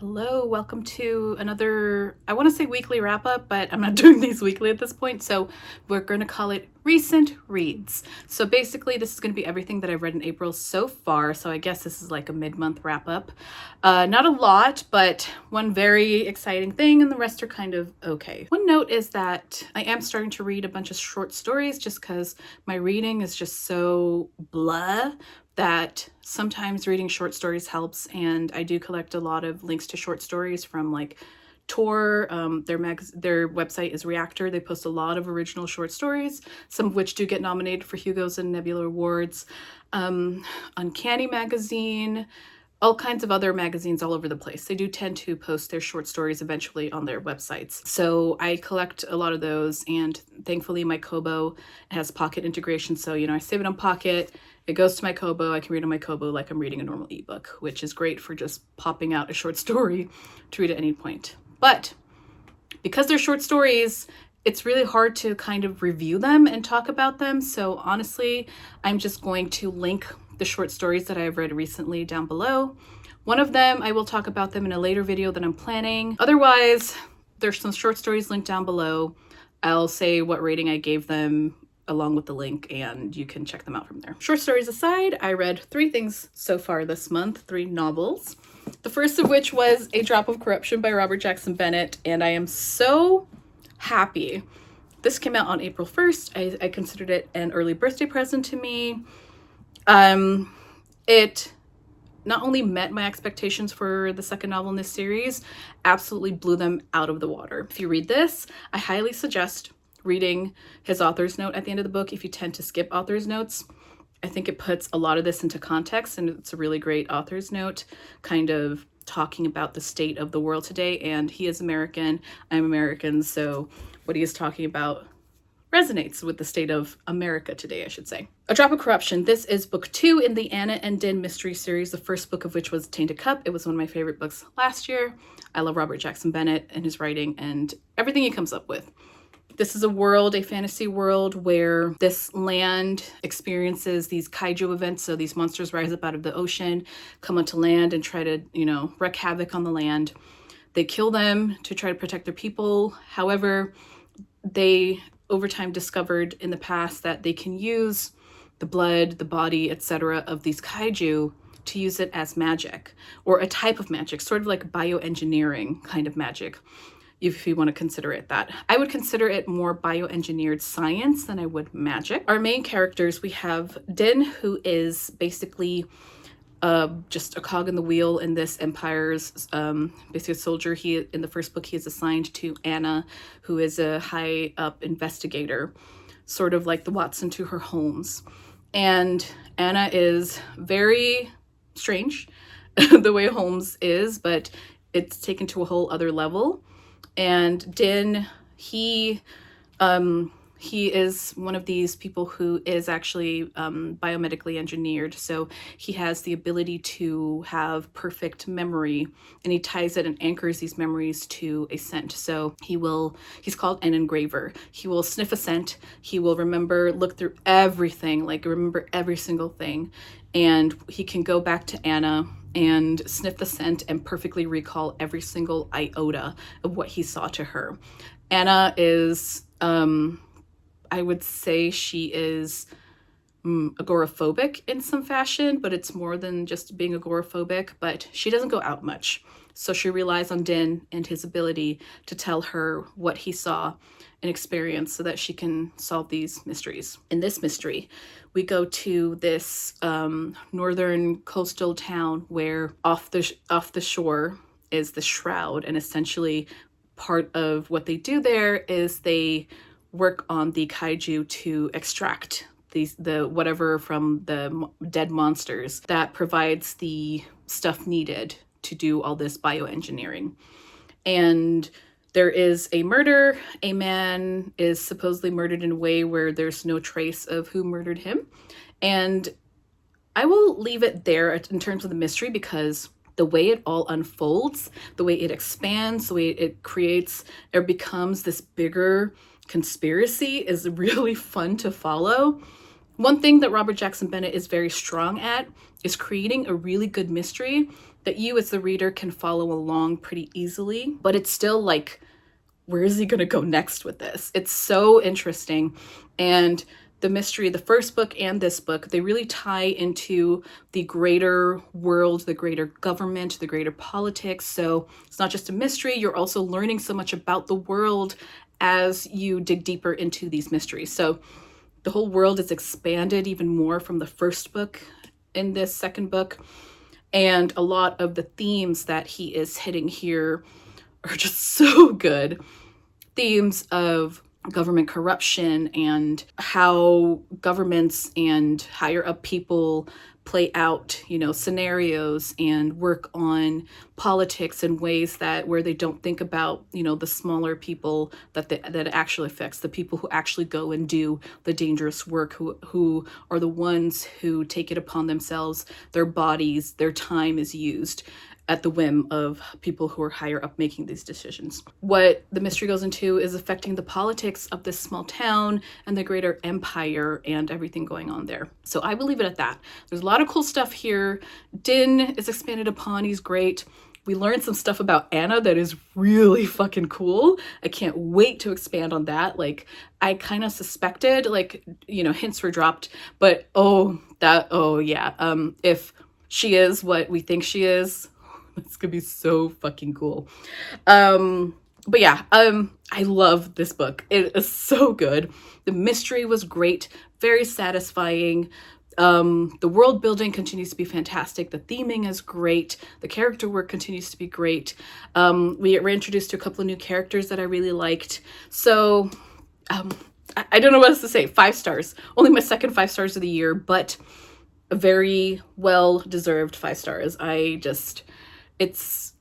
Hello, welcome to another, I want to say weekly wrap up, but I'm not doing these weekly at this point, so we're going to call it recent reads. So basically, this is going to be everything that I've read in April so far, so I guess this is like a mid-month wrap up. Not a lot, but one very exciting thing, and the rest are kind of okay. One note is that I am starting to read a bunch of short stories just because my reading is just so blah that sometimes reading short stories helps, and I do collect a lot of links to short stories from like Tor. Their website is Reactor. They post a lot of original short stories, some of which do get nominated for Hugos and Nebula Awards. Uncanny Magazine, all kinds of other magazines all over the place. They do tend to post their short stories eventually on their websites. So I collect a lot of those, and thankfully my Kobo has Pocket integration. So, I save it on Pocket. It goes to my Kobo. I can read on my Kobo like I'm reading a normal ebook, which is great for just popping out a short story to read at any point. But because they're short stories, it's really hard to kind of review them and talk about them. So honestly, I'm just going to link the short stories that I've read recently down below. One of them, I will talk about them in a later video that I'm planning. Otherwise, there's some short stories linked down below. I'll say what rating I gave them along with the link, and you can check them out from there. Short stories aside, I read 3 things so far this month, 3 novels. The first of which was A Drop of Corruption by Robert Jackson Bennett, and I am so happy. This came out on April 1st. I considered it an early birthday present to me. It not only met my expectations for the second novel in this series, absolutely blew them out of the water. If you read this, I highly suggest reading his author's note at the end of the book if you tend to skip author's notes. I think it puts a lot of this into context, and it's a really great author's note, kind of talking about the state of the world today. And he is American, I'm American, so what he is talking about resonates with the state of America today, I should say. A Drop of Corruption. This is book 2 in the Anna and Din mystery series, the first book of which was Tainted Cup. It was one of my favorite books last year. I love Robert Jackson Bennett and his writing and everything he comes up with. This is a fantasy world, where this land experiences these kaiju events. So these monsters rise up out of the ocean, come onto land, and try to, wreak havoc on the land. They kill them to try to protect their people. However, they over time discovered in the past that they can use the blood, the body, etc. of these kaiju to use it as magic, or a type of magic, sort of like bioengineering kind of magic, if you want to consider it that. I would consider it more bioengineered science than I would magic. Our main characters, we have Din, who is basically just a cog in the wheel in this empire's, basically a soldier. In the first book, he is assigned to Anna, who is a high up investigator, sort of like the Watson to her Holmes. And Anna is very strange, the way Holmes is, but it's taken to a whole other level. And Din, he is one of these people who is actually biomedically engineered. So he has the ability to have perfect memory, and he ties it and anchors these memories to a scent. So he's called an engraver. He will sniff a scent. He will look through everything, like remember every single thing. And he can go back to Anna and sniff the scent and perfectly recall every single iota of what he saw to her. Anna is, I would say she is agoraphobic in some fashion, but it's more than just being agoraphobic, but she doesn't go out much. So she relies on Din and his ability to tell her what he saw and experienced so that she can solve these mysteries. In this mystery, we go to this northern coastal town where off the shore is the shroud, and essentially part of what they do there is they work on the kaiju to extract the whatever from the dead monsters that provides the stuff needed to do all this bioengineering. And there is a murder. A man is supposedly murdered in a way where there's no trace of who murdered him. And I will leave it there in terms of the mystery, because the way it all unfolds, the way it expands, the way it creates or becomes this bigger conspiracy is really fun to follow. One thing that Robert Jackson Bennett is very strong at is creating a really good mystery that you as the reader can follow along pretty easily, but it's still like, where is he going to go next with this? It's so interesting. And the mystery, the first book and this book, they really tie into the greater world, the greater government, the greater politics. So it's not just a mystery, you're also learning so much about the world as you dig deeper into these mysteries. So the whole world is expanded even more from the first book in this second book. And a lot of the themes that he is hitting here are just so good. Themes of government corruption and how governments and higher up people play out, scenarios and work on politics in ways that where they don't think about, the smaller people that it actually affects, the people who actually go and do the dangerous work, who are the ones who take it upon themselves, their bodies, their time is used at the whim of people who are higher up making these decisions. What the mystery goes into is affecting the politics of this small town and the greater empire and everything going on there. So I will leave it at that. There's a lot of cool stuff here. Din is expanded upon. He's great. We learned some stuff about Anna that is really fucking cool. I can't wait to expand on that. Like, I kind of suspected, hints were dropped, but if she is what we think she is, it's gonna be so fucking cool. I love this book. It is so good. The mystery was great, very satisfying. The world building continues to be fantastic. The theming is great. The character work continues to be great. We were introduced to a couple of new characters that I really liked. So I don't know what else to say. 5 stars. Only my second 5 stars of the year, but a very well-deserved 5 stars.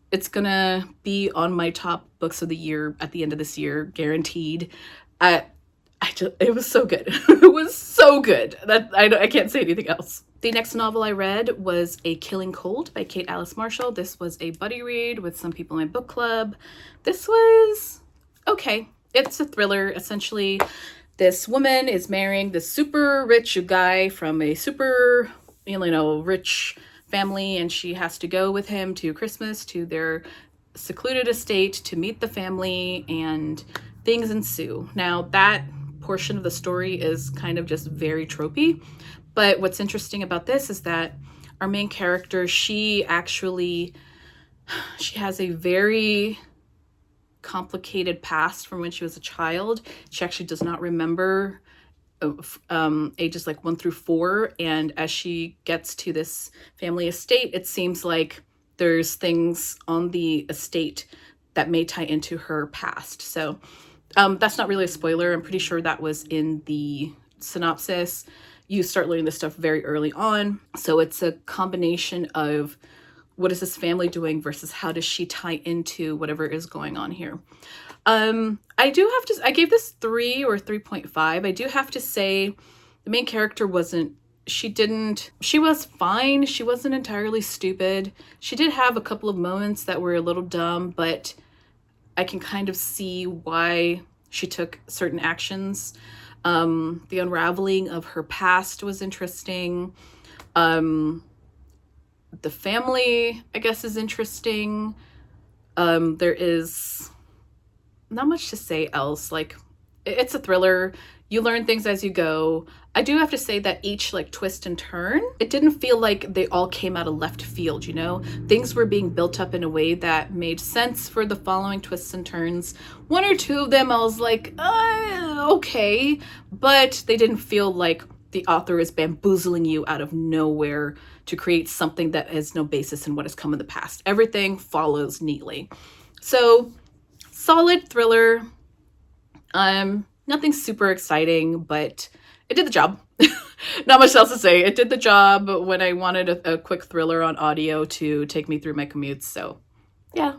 It's gonna be on my top books of the year at the end of this year, guaranteed. It was so good. It was so good that I can't say anything else. The next novel I read was A Killing Cold by Kate Alice Marshall. This was a buddy read with some people in my book club. This was okay. It's a thriller. Essentially, this woman is marrying this super rich guy from a super, rich family, and she has to go with him to Christmas to their secluded estate to meet the family, and things ensue. Now, that portion of the story is kind of just very tropey, but what's interesting about this is that our main character, she has a very complicated past from when she was a child. She actually does not remember ages 1 through 4, and as she gets to this family estate, it seems like there's things on the estate that may tie into her past. So that's not really a spoiler. I'm pretty sure that was in the synopsis. You start learning this stuff very early on, so it's a combination of what is this family doing versus how does she tie into whatever is going on here. I gave this 3 or 3.5. I do have to say the main character she was fine. She wasn't entirely stupid. She did have a couple of moments that were a little dumb, but I can kind of see why she took certain actions. The unraveling of her past was interesting. The family, I guess, is interesting. There is not much to say else. It's a thriller. You learn things as you go. I do have to say that each twist and turn, it didn't feel like they all came out of left field, Things were being built up in a way that made sense for the following twists and turns. 1 or 2 of them I was like, okay, but they didn't feel like the author is bamboozling you out of nowhere to create something that has no basis in what has come in the past. Everything follows neatly. So, solid thriller. Nothing super exciting, but it did the job. Not much else to say. It did the job when I wanted a quick thriller on audio to take me through my commutes. So, yeah,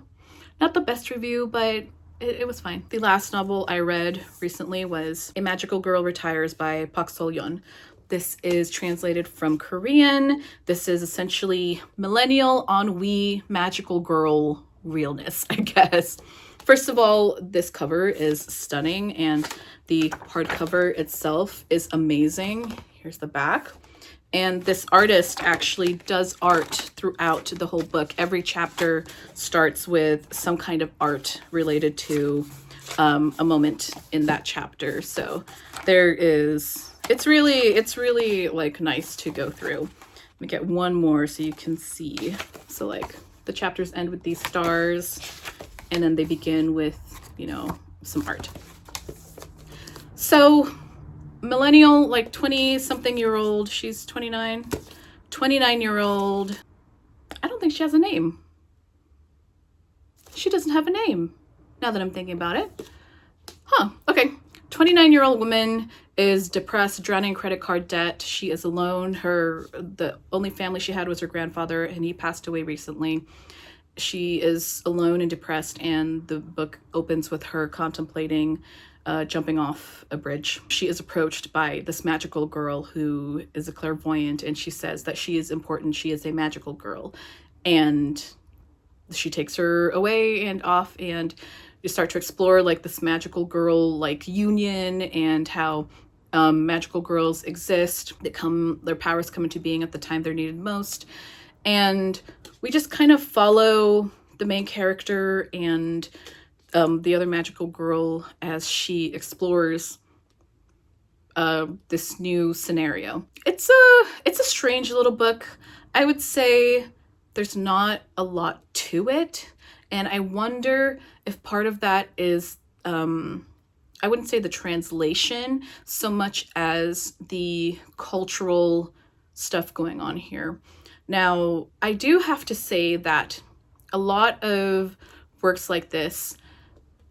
not the best review, but it was fine. The last novel I read recently was A Magical Girl Retires by Seolyeon. This is translated from Korean. This is essentially millennial ennui magical girl realness, I guess. First of all, this cover is stunning, and the hardcover itself is amazing. Here's the back. And this artist actually does art throughout the whole book. Every chapter starts with some kind of art related to a moment in that chapter. So there is, it's really like nice to go through. Let me get one more so you can see. So like the chapters end with these stars and then they begin with, you know, some art. So millennial, like 20 something year old, she's 29-year-old. I don't think she has a name. She doesn't have a name now that I'm thinking about it. Huh, okay. 29-year-old woman is depressed, drowning in credit card debt. She is alone. The only family she had was her grandfather, and he passed away recently. She is alone and depressed, and the book opens with her contemplating jumping off a bridge. She is approached by this magical girl who is a clairvoyant, and she says that she is important. She is a magical girl, and she takes her away and off, and you start to explore like this magical girl like union and how magical girls exist. Their powers come into being at the time they're needed most, and we just kind of follow the main character and the other magical girl as she explores this new scenario. It's a strange little book. I would say there's not a lot to it, and I wonder if part of that is I wouldn't say the translation so much as the cultural stuff going on here. Now, I do have to say that a lot of works like this,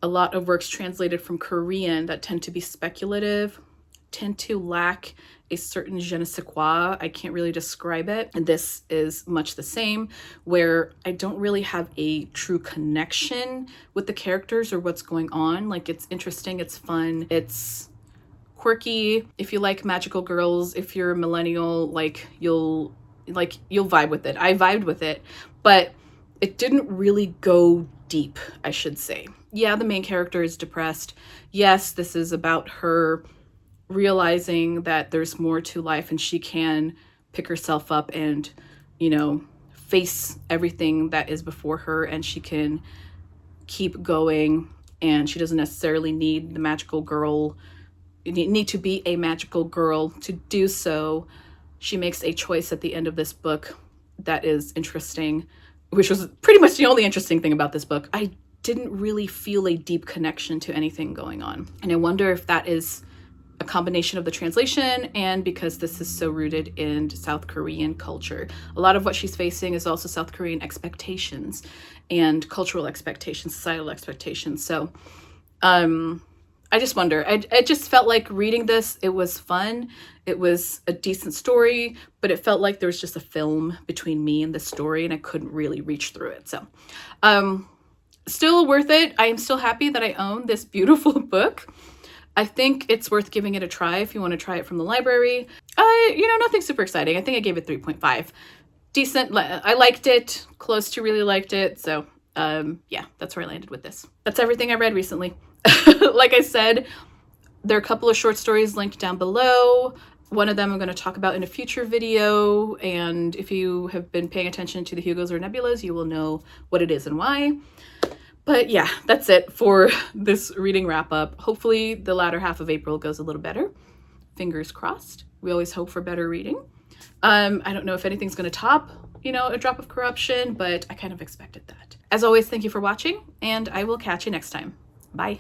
a lot of works translated from Korean that tend to be speculative, tend to lack a certain je ne sais quoi. I can't really describe it. And this is much the same, where I don't really have a true connection with the characters or what's going on. Like, it's interesting, it's fun, it's quirky. If you like magical girls, if you're a millennial, you'll vibe with it. I vibed with it, but it didn't really go deep, I should say. Yeah, the main character is depressed. Yes, this is about her realizing that there's more to life and she can pick herself up and, you know, face everything that is before her, and she can keep going, and she doesn't necessarily need the magical girl, need to be a magical girl to do so. She makes a choice at the end of this book that is interesting, which was pretty much the only interesting thing about this book. I didn't really feel a deep connection to anything going on. And I wonder if that is a combination of the translation and because this is so rooted in South Korean culture. A lot of what she's facing is also South Korean expectations and cultural expectations, societal expectations. So I just wonder. I just felt like reading this, it was fun. It was a decent story, but it felt like there was just a film between me and the story, and I couldn't really reach through it. So still worth it. I am still happy that I own this beautiful book. I think it's worth giving it a try if you want to try it from the library. Nothing super exciting. I think I gave it 3.5. Decent. I liked it. Close to really liked it. So yeah, that's where I landed with this. That's everything I read recently. Like I said, there are a couple of short stories linked down below. One of them I'm going to talk about in a future video, and if you have been paying attention to the Hugos or Nebulas, you will know what it is and why. But yeah, that's it for this reading wrap up. Hopefully the latter half of April goes a little better. Fingers crossed. We always hope for better reading. I don't know if anything's going to top, a drop of corruption, but I kind of expected that. As always, thank you for watching, and I will catch you next time. Bye.